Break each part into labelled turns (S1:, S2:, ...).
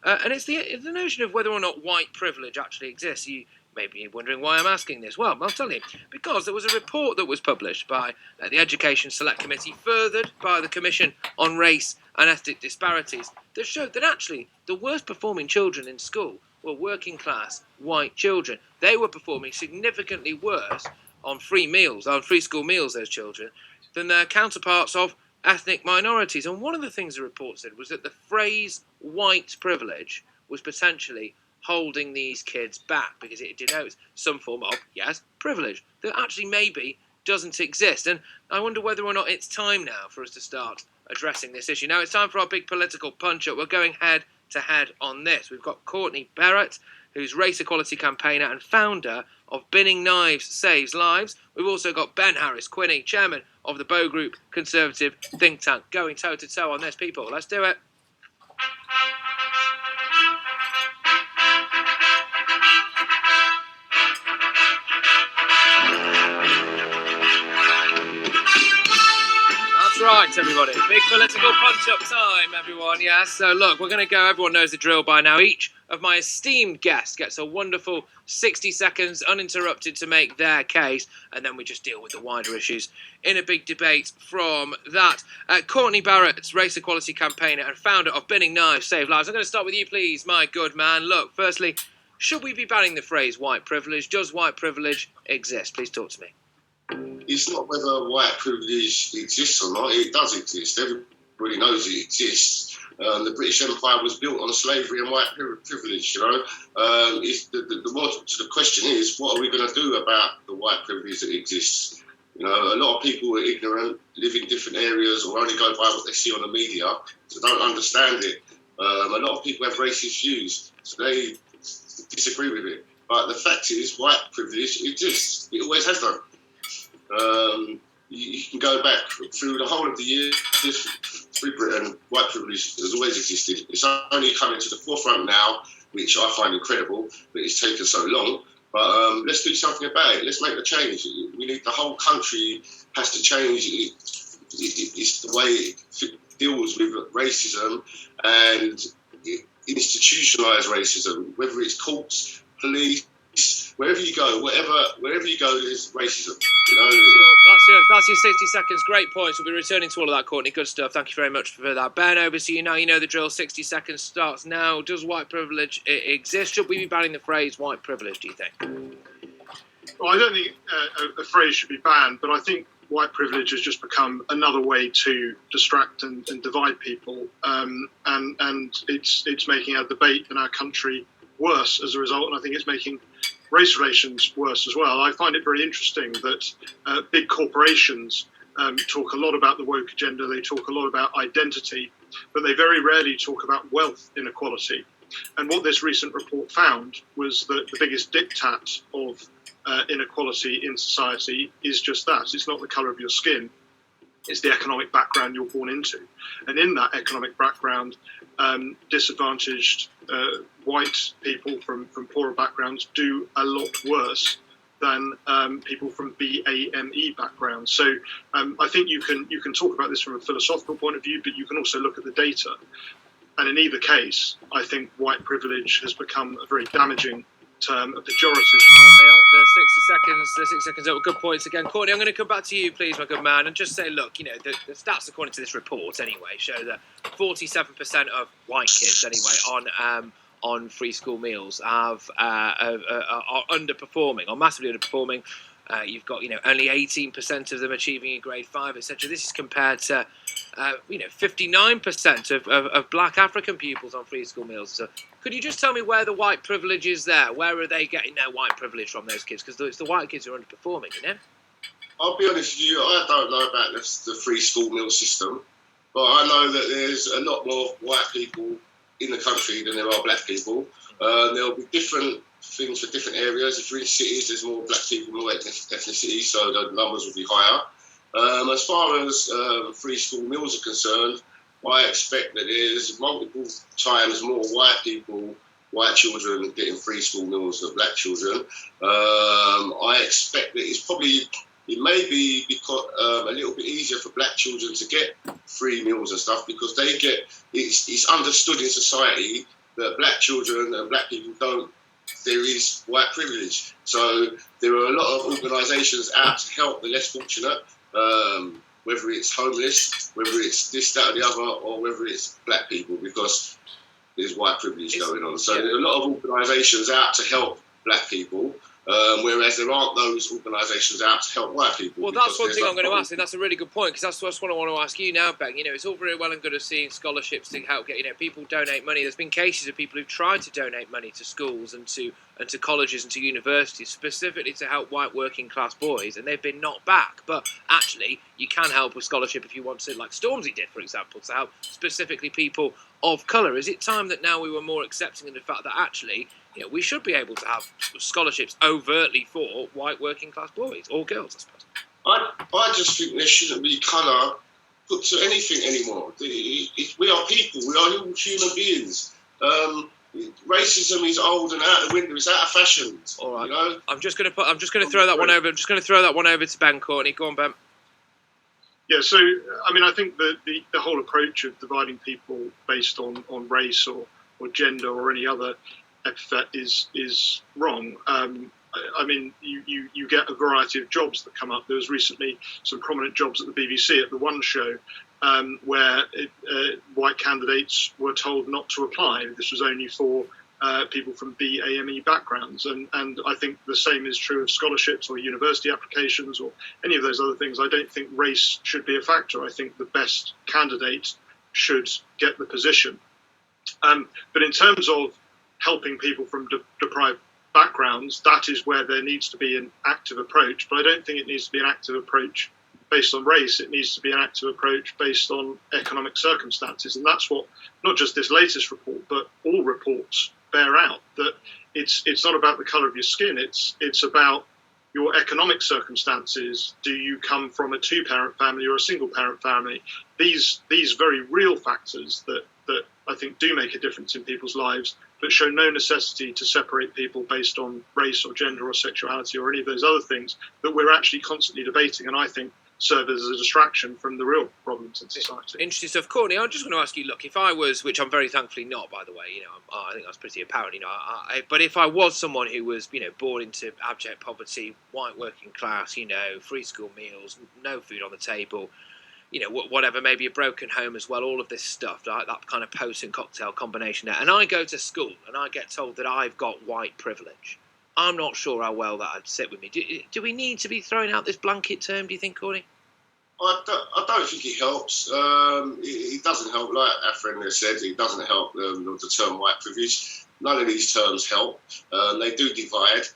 S1: And it's the notion of whether or not white privilege actually exists. You may be wondering why I'm asking this. Well, I'll tell you. Because there was a report that was published by the Education Select Committee, furthered by the Commission on Race and Ethnic Disparities, that showed that actually the worst performing children in school were working class white children. They were performing significantly worse on free school meals, those children, than their counterparts of ethnic minorities. And one of the things the report said was that the phrase white privilege was potentially holding these kids back because it denotes some form of, yes, privilege that actually maybe doesn't exist. And I wonder whether or not it's time now for us to start addressing this issue. Now it's time for our big political punch-up. We're going head to head on this. We've got Courtney Barrett, who's race equality campaigner and founder of Binning Knives Saves Lives. We've also got Ben Harris-Quinney, chairman of the Group Conservative think tank, going toe-to-toe on this. People, let's do it. Right, everybody. Big political punch-up time, everyone. Yes. So, look, we're going to go. Everyone knows the drill by now. Each of my esteemed guests gets a wonderful 60 seconds uninterrupted to make their case, and then we just deal with the wider issues in a big debate from that. Courtney Barrett, race equality campaigner and founder of Binning Knives Save Lives. I'm going to start with you, please, my good man. Look, firstly, should we be banning the phrase white privilege? Does white privilege exist? Please talk to me.
S2: It's not whether white privilege exists or not. It does exist. Everybody knows it exists. The British Empire was built on slavery and white privilege. The question is, what are we going to do about the white privilege that exists? A lot of people are ignorant, live in different areas, or only go by what they see on the media, so don't understand it. A lot of people have racist views, so they disagree with it. But the fact is, white privilege exists. It always has done. You can go back through the whole of the years through Britain. White privilege has always existed. It's only coming to the forefront now, which I find incredible, but it's taken so long. But let's do something about it. Let's make the change. We need, the whole country has to change. It's the way it deals with racism and institutionalised racism, whether it's courts, police, wherever you go, wherever you go, there's racism.
S1: That's your 60 seconds. Great points. We'll be returning to all of that, Courtney. Good stuff. Thank you very much for that. Ben, over to you now. You know the drill. 60 seconds starts now. Does white privilege exist? Should we be banning the phrase white privilege, do you think?
S3: Well, I don't think a phrase should be banned, but I think white privilege has just become another way to distract and divide people, and it's making our debate in our country worse as a result, and I think it's making race relations worse as well. I find it very interesting that big corporations talk a lot about the woke agenda, they talk a lot about identity, but they very rarely talk about wealth inequality. And what this recent report found was that the biggest diktat of inequality in society is just that. It's not the colour of your skin, it's the economic background you're born into. And in that economic background, disadvantaged white people from poorer backgrounds do a lot worse than people from BAME backgrounds. So I think you can talk about this from a philosophical point of view, but you can also look at the data. And in either case, I think white privilege has become a very damaging term, a pejorative.
S1: The 60 seconds up. Good points again. Courtney, I'm going to come back to you, please, my good man, and just say, look, the stats according to this report, anyway, show that 47% of white kids, anyway, on free school meals are underperforming, or massively underperforming. You've got, only 18% of them achieving a grade 5, etc. This is compared to, 59% of black African pupils on free school meals. So could you just tell me where the white privilege is there? Where are they getting their white privilege from, those kids? Because it's the white kids who are underperforming,
S2: I'll be honest with you, I don't know about the free school meal system, but I know that there's a lot more white people in the country than there are black people. There'll be different things for different areas. If you're in cities, there's more black people, more ethnicity, so the numbers will be higher. As far as free school meals are concerned, I expect that there's multiple times more white children getting free school meals than black children. I expect that it may be because a little bit easier for black children to get free meals and stuff because it's understood in society that black children and black people don't, there is white privilege. So there are a lot of organisations out to help the less fortunate, whether it's homeless, whether it's this, that or the other, or whether it's black people, because there's white privilege going on. So there are a lot of organisations out to help black people, whereas there aren't those organisations out to help white people.
S1: Well, that's one thing I'm going to ask, and that's a really good point, because that's what I want to ask you now, Ben. It's all very well and good of seeing scholarships to help get, people donate money. There's been cases of people who've tried to donate money to schools and to colleges and to universities, specifically to help white working class boys, and they've been knocked back. But actually, you can help with scholarship if you want to, like Stormzy did, for example, to help specifically people of colour. Is it time that now we were more accepting of the fact that actually, we should be able to have scholarships overtly for white working class boys or girls, I suppose?
S2: I just think there shouldn't be colour put to anything anymore. We are people. We are all human beings. Racism is old and out the window. It's out of fashion.
S1: All right. I'm just going to throw that one over. I'm just going to throw that one over to Ben Courtney. Go on, Ben.
S3: Yeah, so I think the whole approach of dividing people based on race or gender or any other epithet is wrong. You get a variety of jobs that come up. There was recently some prominent jobs at the BBC at the One Show where white candidates were told not to apply. This was only for people from BAME backgrounds, and I think the same is true of scholarships or university applications or any of those other things. I don't think race should be a factor. I think the best candidate should get the position. But in terms of helping people from deprived backgrounds, that is where there needs to be an active approach. But I don't think it needs to be an active approach based on race. It needs to be an active approach based on economic circumstances. And that's what not just this latest report, but all reports bear out, that it's not about the colour of your skin. It's about your economic circumstances. Do you come from a two-parent family or a single-parent family? These very real factors that I think do make a difference in people's lives, but show no necessity to separate people based on race or gender or sexuality or any of those other things that we're actually constantly debating, and I think serve as a distraction from the real problems in society.
S1: Interesting stuff. Courtney, I'm just going to ask you, look, if I was, which I'm very thankfully not, by the way, I think that's pretty apparent, but if I was someone who was, born into abject poverty, white working class, free school meals, no food on the table, whatever, maybe a broken home as well, all of this stuff, like that kind of potent cocktail combination there, and I go to school and I get told that I've got white privilege, I'm not sure how well that would sit with me. Do we need to be throwing out this blanket term, do you think, Courtney?
S2: I don't think it helps. It doesn't help, like our friend has said, it doesn't help the term white privilege. None of these terms help. They do divide.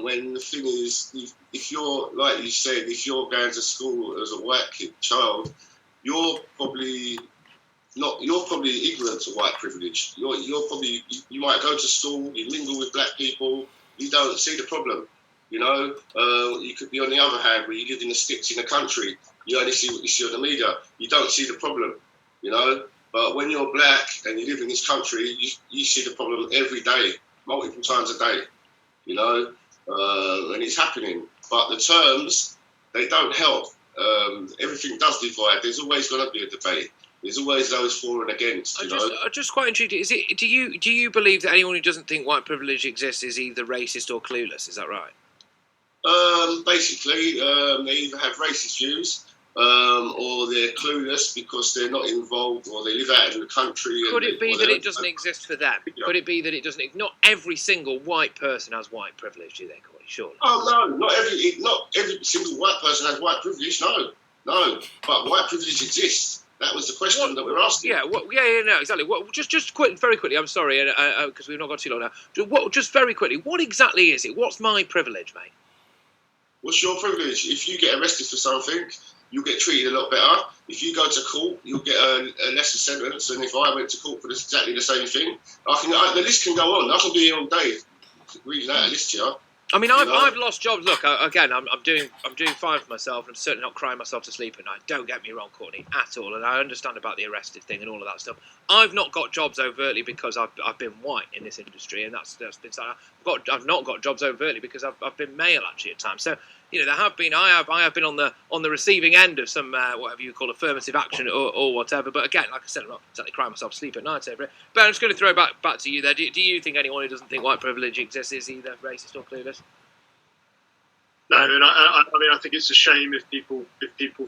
S2: When the thing is, if you're, like you said, if you're going to school as a white child, you're probably ignorant to white privilege. You might go to school, you mingle with black people, you don't see the problem. You could be on the other hand, where you live in the sticks in the country, you only see what you see on the media, you don't see the problem, But when you're black and you live in this country, you see the problem every day, multiple times a day, and it's happening. But the terms, they don't help. Everything does divide. There's always going to be a debate. There's always those for and against. I'm
S1: just quite intrigued. Do you believe that anyone who doesn't think white privilege exists is either racist or clueless? Is that right?
S2: Basically, they either have racist views or they're clueless because they're not involved or they live out in the country.
S1: Could it be that it doesn't exist for them? Yeah. Could it be that it doesn't? Not every single white person has white privilege, do they, Corey? Surely.
S2: Oh no, not every single white person has white privilege. No, but white privilege exists. That was the question that we're asking.
S1: Yeah, no, exactly. Just very quickly. I'm sorry, because we've not got too long now. Just very quickly, what exactly is it? What's my privilege, mate?
S2: What's your privilege? If you get arrested for something, you'll get treated a lot better. If you go to court, you'll get a lesser sentence. And if I went to court for exactly the same thing, the list can go on. I can be here all day reading out a list here.
S1: I mean, I've lost jobs. Look, again, I'm doing fine for myself. I'm certainly not crying myself to sleep at night. Don't get me wrong, Courtney, at all. And I understand about the arrested thing and all of that stuff. I've not got jobs overtly because I've been white in this industry, and that's been. I've not got jobs overtly because I've been male actually at times. So there have been. I have been on the receiving end of some whatever you call affirmative action or whatever. But again, like I said, I'm not exactly crying myself to sleep at night over it. But I'm just going to throw back to you there. Do you think anyone who doesn't think white privilege exists is either racist or clueless?
S3: No, and I think it's a shame if people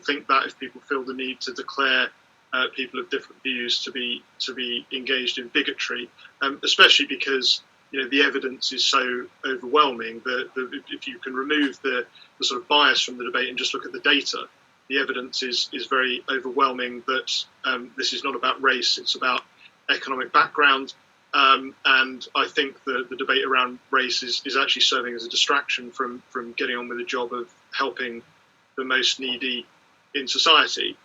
S3: think that, if people feel the need to declare people of different views to be engaged in bigotry, especially because the evidence is so overwhelming that if you can remove the sort of bias from the debate and just look at the data, the evidence is very overwhelming that this is not about race, it's about economic background. And I think the debate around race is actually serving as a distraction from getting on with the job of helping the most needy in society.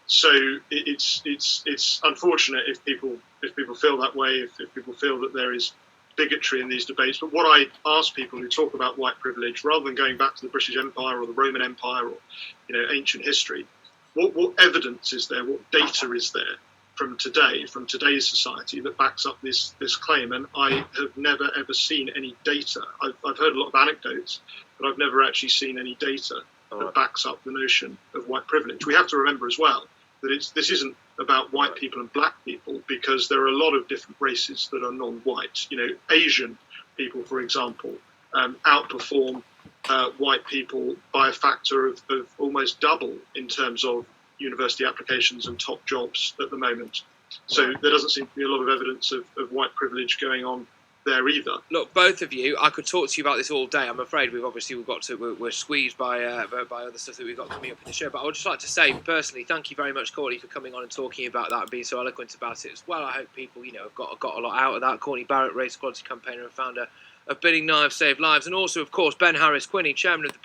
S3: So it's unfortunate if people feel that way, if people feel that there is bigotry in these debates. But what I ask people who talk about white privilege, rather than going back to the British Empire or the Roman Empire or ancient history, what evidence is there? What data is there from today's society that backs up this claim? And I have never ever seen any data. I've heard a lot of anecdotes, but I've never actually seen any data that backs up the notion of white privilege. We have to remember as well that this isn't about white people and black people, because there are a lot of different races that are non-white. Asian people, for example, outperform white people by a factor of almost double in terms of university applications and top jobs at the moment. So there doesn't seem to be a lot of evidence of white privilege going on there either.
S1: Look, both of you, I could talk to you about this all day. I'm afraid we're squeezed by other stuff that we've got coming up in the show. But I would just like to say personally, thank you very much, Courtney, for coming on and talking about that and being so eloquent about it as well. I hope people, have got a lot out of that. Courtney Barrett, race equality campaigner and founder of Bidding Knives Save Lives, and also, of course, Ben Harris-Quinney, chairman of the